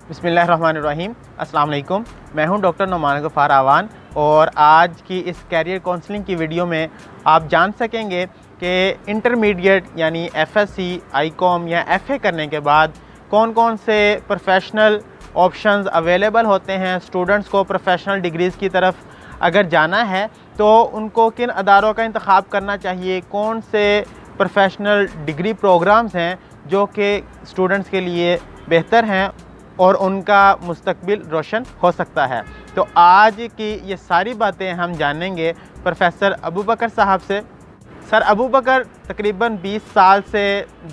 बिस्मिल्लाहिर्रहमानिर्रहीम। अस्सलाम वालेकुम। मैं हूं डॉक्टर नुमान गफ़ार आवान और आज की इस कैरियर काउंसलिंग की वीडियो में आप जान सकेंगे कि इंटरमीडिएट यानी एफएससी, आईकॉम या एफए करने के बाद कौन कौन से प्रोफेशनल ऑप्शंस अवेलेबल होते हैं। स्टूडेंट्स को प्रोफेशनल डिग्रीज़ की तरफ अगर जाना है तो उनको किन अदारों का इंतखाब करना चाहिए, कौन से प्रोफेशनल डिग्री प्रोग्राम्स हैं जो कि स्टूडेंट्स के लिए बेहतर हैं और उनका मुस्तकबिल रोशन हो सकता है। तो आज की ये सारी बातें हम जानेंगे प्रोफेसर अबू बकर साहब से। सर अबू बकर तकरीबन 20 साल से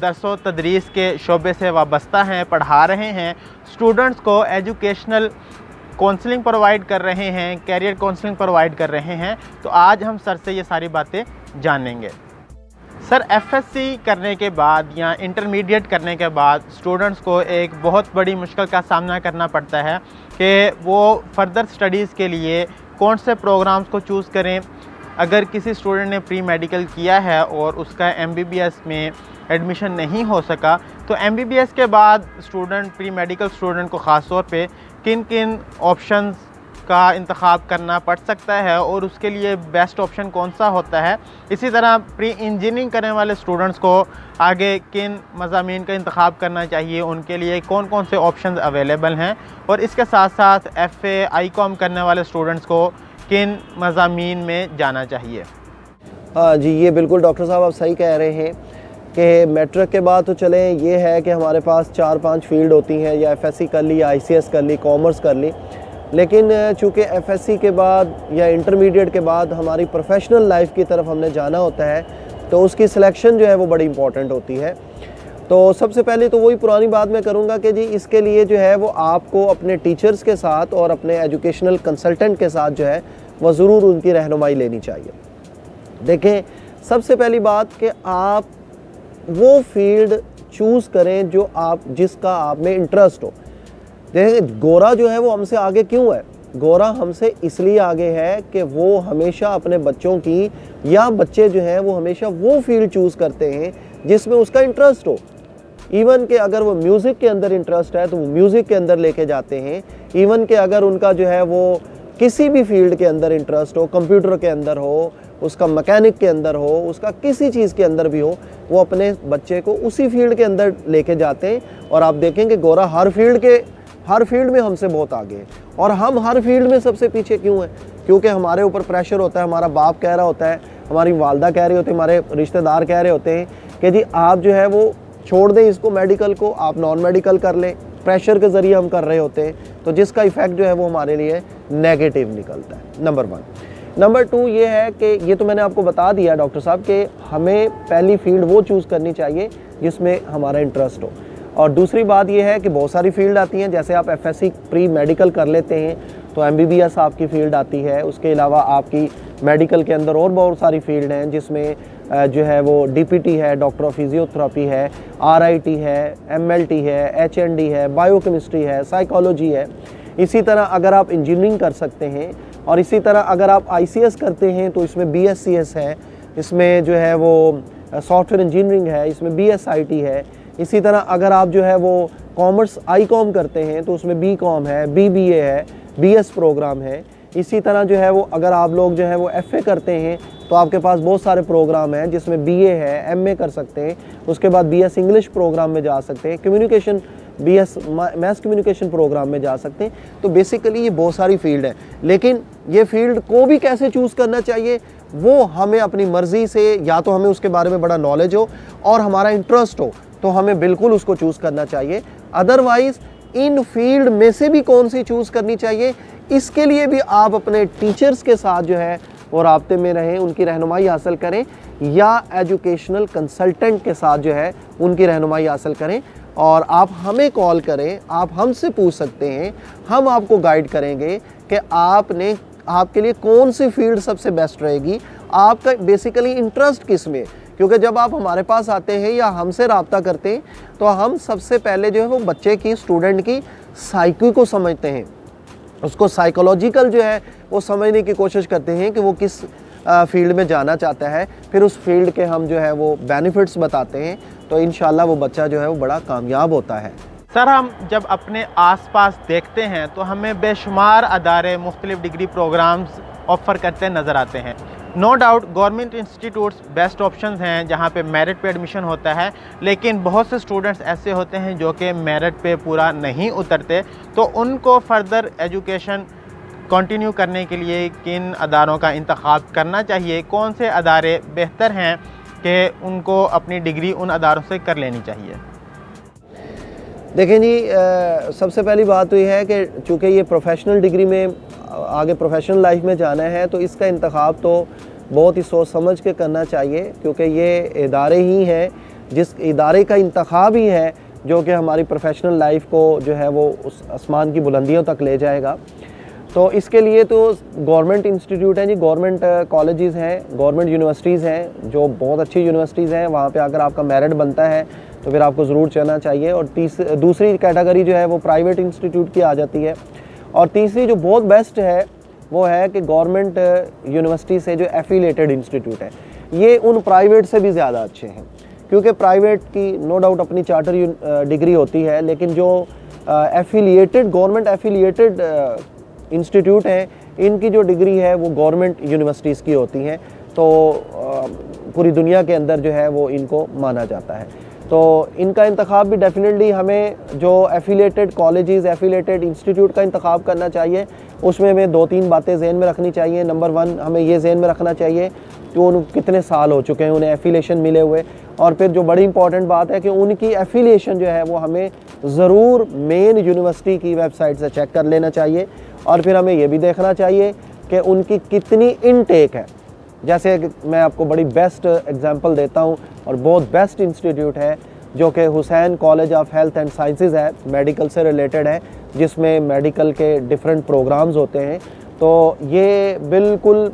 दरसो तदरीस के शोबे से वाबस्ता हैं, पढ़ा रहे हैं, स्टूडेंट्स को एजुकेशनल काउंसलिंग प्रोवाइड कर रहे हैं, कैरियर काउंसलिंग प्रोवाइड कर रहे हैं। तो आज हम सर से ये सारी बातें जानेंगे। सर एफएससी करने के बाद या इंटरमीडिएट करने के बाद स्टूडेंट्स को एक बहुत बड़ी मुश्किल का सामना करना पड़ता है कि वो फर्दर स्टडीज़ के लिए कौन से प्रोग्राम्स को चूज़ करें। अगर किसी स्टूडेंट ने प्री मेडिकल किया है और उसका एमबीबीएस में एडमिशन नहीं हो सका, तो एमबीबीएस के बाद स्टूडेंट, प्री मेडिकल स्टूडेंट को ख़ास तौर पे किन किन ऑप्शंस का इंतखाब करना पड़ सकता है और उसके लिए बेस्ट ऑप्शन कौन सा होता है। इसी तरह प्री इंजीनियरिंग करने वाले स्टूडेंट्स को आगे किन मज़ामीन का इंतखाब करना चाहिए, उनके लिए कौन कौन से ऑप्शंस अवेलेबल हैं, और इसके साथ साथ एफए, आईकॉम करने वाले स्टूडेंट्स को किन मज़ामीन में जाना चाहिए। हाँ जी, ये बिल्कुल डॉक्टर साहब आप सही कह रहे हैं कि मैट्रिक के बाद तो चलें ये है कि हमारे पास 4-5 फील्ड होती हैं, या एफएससी कर ली, या आईसीएस कर ली, कॉमर्स कर ली। लेकिन चूँकि एफएससी के बाद या इंटरमीडिएट के बाद हमारी प्रोफेशनल लाइफ की तरफ हमने जाना होता है, तो उसकी सिलेक्शन जो है वो बड़ी इंपॉर्टेंट होती है। तो सबसे पहले तो वही पुरानी बात मैं करूँगा कि जी इसके लिए जो है वो आपको अपने टीचर्स के साथ और अपने एजुकेशनल कंसल्टेंट के साथ जो है वह ज़रूर उनकी रहनुमाई लेनी चाहिए। देखें, सबसे पहली बात कि आप वो फील्ड चूज़ करें जो जिसका आप में इंटरेस्ट हो। देखें, गोरा जो है वो हमसे आगे क्यों है? गोरा हमसे इसलिए आगे है कि वो हमेशा अपने बच्चों की, या बच्चे जो हैं वो हमेशा वो फील्ड चूज़ करते हैं जिसमें उसका इंटरेस्ट हो। इवन कि अगर वो म्यूज़िक के अंदर इंटरेस्ट है तो वो म्यूज़िक के अंदर लेके जाते हैं। इवन कि अगर उनका जो है वो किसी भी फील्ड के अंदर इंटरेस्ट हो, कंप्यूटर के अंदर हो, उसका मैकेनिक के अंदर हो, उसका किसी चीज़ के अंदर भी हो, वो अपने बच्चे को उसी फील्ड के अंदर लेके जाते हैं। और आप देखेंगे गोरा हर फील्ड में हमसे बहुत आगे है। और हम हर फील्ड में सबसे पीछे क्यों हैं? क्योंकि हमारे ऊपर प्रेशर होता है, हमारा बाप कह रहा होता है, हमारी वालदा कह रही होती है, हमारे रिश्तेदार कह रहे होते हैं कि जी आप जो है वो छोड़ दें इसको मेडिकल को, आप नॉन मेडिकल कर लें। प्रेशर के ज़रिए हम कर रहे होते हैं, तो जिसका इफ़ेक्ट जो है वो हमारे लिए नेगेटिव निकलता है। नंबर 1। नंबर 2 ये है कि ये तो मैंने आपको बता दिया डॉक्टर साहब कि हमें पहली फील्ड वो चूज़ करनी चाहिए जिसमें हमारा इंटरेस्ट हो। और दूसरी बात ये है कि बहुत सारी फील्ड आती हैं। जैसे आप एफएससी प्री मेडिकल कर लेते हैं तो एमबीबीएस आपकी फ़ील्ड आती है। उसके अलावा आपकी मेडिकल के अंदर और बहुत सारी फील्ड हैं जिसमें जो है वो डीपीटी है, डॉक्टर ऑफ फिजियोथेरेपी है, आरआईटी है, एमएलटी है, एचएनडी है, बायोकेमिस्ट्री है, साइकोलॉजी है। इसी तरह अगर आप इंजीनियरिंग कर सकते हैं, और इसी तरह अगर आप आईसीएस करते हैं तो इसमें बीएससीएस है, इसमें जो है वो सॉफ्टवेयर इंजीनियरिंग है, इसमें बीएसआईटी है। इसी तरह अगर आप जो है वो कॉमर्स आईकॉम करते हैं तो उसमें बीकॉम है, बीबीए है, बीएस प्रोग्राम है। इसी तरह जो है वो अगर आप लोग जो है वो एफए करते हैं तो आपके पास बहुत सारे प्रोग्राम हैं जिसमें बीए है, एमए कर सकते हैं। उसके बाद बीएस इंग्लिश प्रोग्राम में जा सकते हैं, communication BS mass communication program में जा सकते हैं। तो बेसिकली ये बहुत सारी फील्ड है। लेकिन ये फील्ड को भी कैसे चूज़ करना चाहिए, वो हमें अपनी मर्ज़ी से, या तो हमें उसके बारे में बड़ा नॉलेज हो और हमारा इंटरेस्ट हो, तो हमें बिल्कुल उसको चूज़ करना चाहिए। अदरवाइज़ इन फील्ड में से भी कौन सी चूज़ करनी चाहिए, इसके लिए भी आप अपने टीचर्स के साथ जो है वो राब्ते में रहें, उनकी रहनुमाई हासिल करें, या एजुकेशनल कंसल्टेंट के साथ जो है उनकी रहनुमाई हासिल करें। और आप हमें कॉल करें, आप हमसे पूछ सकते हैं, हम आपको गाइड करेंगे कि आपके लिए कौन सी फील्ड सबसे बेस्ट रहेगी, आपका बेसिकली इंटरेस्ट किस में। क्योंकि जब आप हमारे पास आते हैं या हमसे रब्ता करते हैं तो हम सबसे पहले जो है वो बच्चे की, स्टूडेंट की साइकी को समझते हैं, उसको साइकोलॉजिकल जो है वो समझने की कोशिश करते हैं कि वो किस फील्ड में जाना चाहता है। फिर उस फील्ड के हम जो है वो बेनिफिट्स बताते हैं, तो इंशाल्लाह वो बच्चा जो है वो बड़ा कामयाब होता है। सर, हम जब अपने आसपास देखते हैं तो हमें बेशुमार अदारे मुख्तलिफ़ डिग्री प्रोग्राम्स ऑफ़र करते नज़र आते हैं। No doubt government institutes best options हैं जहाँ पे मेरिट पे एडमिशन होता है, लेकिन बहुत से स्टूडेंट्स ऐसे होते हैं जो कि मेरिट पे पूरा नहीं उतरते, तो उनको फ़र्दर एजुकेशन कंटिन्यू करने के लिए किन अदारों का इंतखाब करना चाहिए, कौन से अदारे बेहतर हैं कि उनको अपनी डिग्री उन अदारों से कर लेनी चाहिए? देखें जी, सबसे पहली बात तो ये है कि चूँकि ये प्रोफेशनल डिग्री में आगे प्रोफेशनल लाइफ में जाना है, तो इसका इंतखाब तो बहुत ही सोच समझ के करना चाहिए, क्योंकि ये इदारे ही हैं, जिस इदारे का इंतखाब ही है जो कि हमारी प्रोफेशनल लाइफ को जो है वो उस आसमान की बुलंदियों तक ले जाएगा। तो इसके लिए तो गवर्नमेंट इंस्टीट्यूट हैं जी, गवर्नमेंट कॉलेजेस हैं, गवर्नमेंट यूनिवर्सिटीज़ हैं, जो बहुत अच्छी यूनिवर्सिटीज़ हैं। वहाँ पे अगर आपका मेरिट बनता है तो फिर आपको ज़रूर चलना चाहिए। और दूसरी कैटेगरी जो है वो प्राइवेट इंस्टीट्यूट की आ जाती है। और तीसरी जो बहुत बेस्ट है वो है कि गवर्नमेंट यूनिवर्सिटी से जो एफिलिएटेड इंस्टीट्यूट है, ये उन प्राइवेट से भी ज़्यादा अच्छे हैं, क्योंकि प्राइवेट की नो डाउट अपनी चार्टर डिग्री होती है, लेकिन जो एफिलिएटेड गवर्नमेंट एफिलिएटेड इंस्टीट्यूट हैं, इनकी जो डिग्री है वो गवर्नमेंट यूनिवर्सिटीज़ की होती हैं। तो पूरी दुनिया के अंदर जो है वो इनको माना जाता है। तो इनका इंतखाब भी डेफिनेटली हमें जो एफिलिएटेड कॉलेजेस, एफिलिएटेड इंस्टीट्यूट का इंतखाब करना चाहिए, उसमें हमें 2-3 बातें ज़हन में रखनी चाहिए। नंबर 1 हमें ये ज़हन में रखना चाहिए कि उन कितने साल हो चुके हैं उन्हें एफिलिएशन मिले हुए। और फिर जो बड़ी इंपॉर्टेंट बात है कि उनकी एफिलिएशन जो है वो हमें ज़रूर मेन यूनिवर्सिटी की वेबसाइट से चेक कर लेना चाहिए। और फिर हमें ये भी देखना चाहिए कि उनकी कितनी इनटेक है। जैसे मैं आपको बड़ी बेस्ट एग्जांपल देता हूँ, और बहुत बेस्ट इंस्टीट्यूट है जो कि Hussain college of health and sciences है, मेडिकल से रिलेटेड है, जिसमें मेडिकल के डिफरेंट प्रोग्राम्स होते हैं। तो ये बिल्कुल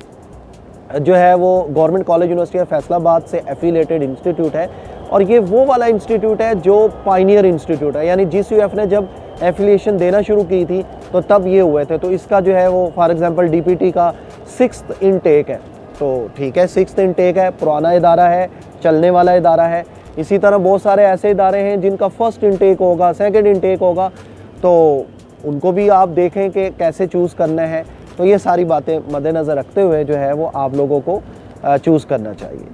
जो है वो government college university of Faisalabad से एफिलिएटेड इंस्टीट्यूट है। और ये वो वाला इंस्टीट्यूट है जो पायनियर इंस्टीट्यूट है, यानी GCUF ने जब एफिलिएशन देना शुरू की थी तो तब ये हुए थे। तो इसका जो है वो फॉर एग्जांपल DPT का 6th इनटेक है। तो ठीक है, 6th इनटेक है, पुराना इदारा है, चलने वाला इदारा है। इसी तरह बहुत सारे ऐसे इदारे हैं जिनका 1st इनटेक होगा, 2nd इनटेक होगा, तो उनको भी आप देखें कि कैसे चूज़ करना है। तो ये सारी बातें मद्देनज़र रखते हुए जो है वो आप लोगों को चूज़ करना चाहिए।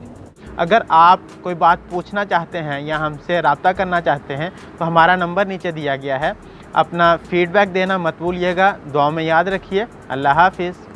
अगर आप कोई बात पूछना चाहते हैं या हमसे रब्ता करना चाहते हैं तो हमारा नंबर नीचे दिया गया है। अपना फ़ीडबैक देना मत भूलिएगा। दुआ में याद रखिए। अल्लाह हाफ़िज़।